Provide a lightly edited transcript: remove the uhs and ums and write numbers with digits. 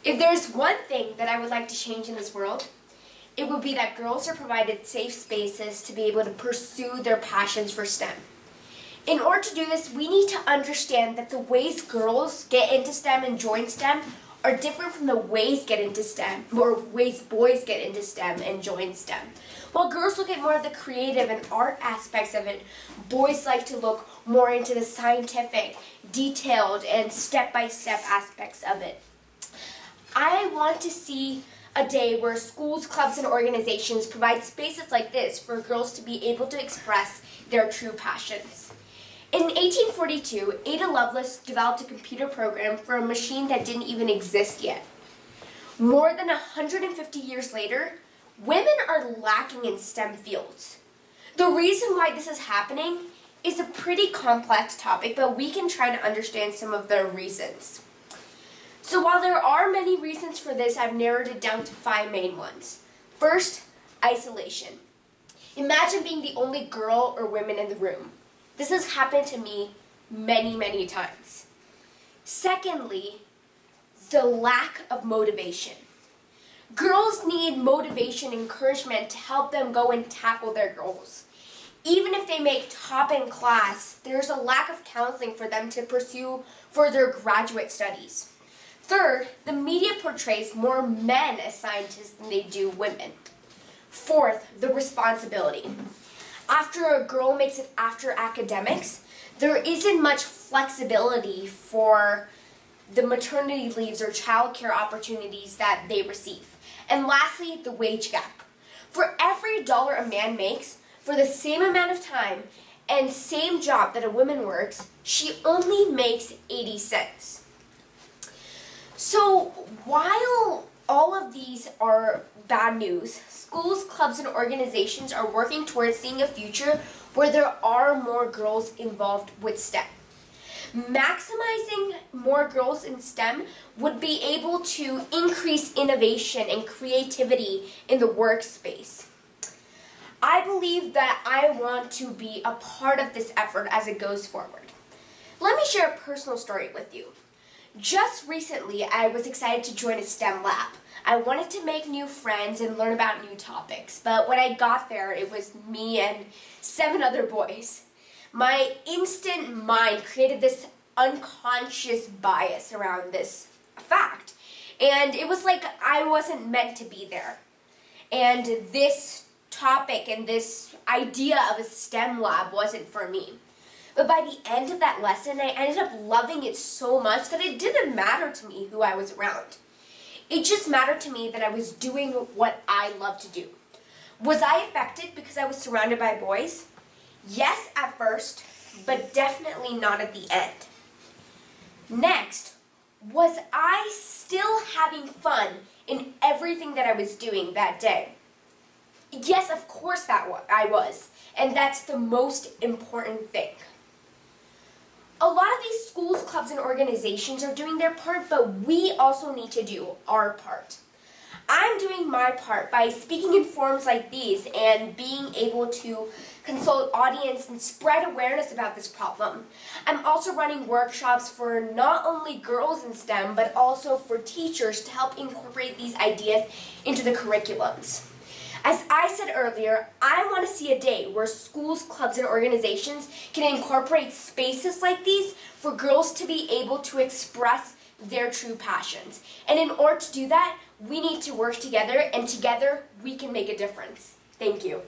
If there's one thing that I would like to change in this world, it would be that girls are provided safe spaces to be able to pursue their passions for STEM. In order to do this, we need to understand that the ways girls get into STEM and join STEM are different from the ways get into STEM, or ways boys get into STEM and join STEM. While girls look at more of the creative and art aspects of it, boys like to look more into the scientific, detailed, and step-by-step aspects of it. I want to see a day where schools, clubs, and organizations provide spaces like this for girls to be able to express their true passions. In 1842, Ada Lovelace developed a computer program for a machine that didn't even exist yet. More than 150 years later, women are lacking in STEM fields. The reason why this is happening is a pretty complex topic, but we can try to understand some of the reasons. So while there are many reasons for this, I've narrowed it down to 5 main ones. First, isolation. Imagine being the only girl or woman in the room. This has happened to me many times. Secondly, the lack of motivation. Girls need motivation and encouragement to help them go and tackle their goals. Even if they make top in class, there's a lack of counseling for them to pursue further graduate studies. Third, the media portrays more men as scientists than they do women. Fourth, the responsibility. After a girl makes it after academics, there isn't much flexibility for the maternity leaves or childcare opportunities that they receive. And lastly, the wage gap. For every dollar a man makes, for the same amount of time and same job that a woman works, she only makes 80 cents. So while all of these are bad news, schools, clubs, and organizations are working towards seeing a future where there are more girls involved with STEM. Maximizing more girls in STEM would be able to increase innovation and creativity in the workspace. I believe that I want to be a part of this effort as it goes forward. Let me share a personal story with you. Just recently, I was excited to join a STEM lab. I wanted to make new friends and learn about new topics, but when I got there, it was me and 7 other boys. My instant mind created this unconscious bias around this fact, and it was like I wasn't meant to be there. And this topic and this idea of a STEM lab wasn't for me. But by the end of that lesson, I ended up loving it so much that it didn't matter to me who I was around. It just mattered to me that I was doing what I love to do. Was I affected because I was surrounded by boys? Yes, at first, but definitely not at the end. Next, was I still having fun in everything that I was doing that day? Yes, of course I was, and that's the most important thing. A lot of these schools, clubs, and organizations are doing their part, but we also need to do our part. I'm doing my part by speaking in forums like these and being able to consult audience and spread awareness about this problem. I'm also running workshops for not only girls in STEM, but also for teachers to help incorporate these ideas into the curriculums. As I said earlier, I want to see a day where schools, clubs, and organizations can incorporate spaces like these for girls to be able to express their true passions. And in order to do that, we need to work together, and together we can make a difference. Thank you.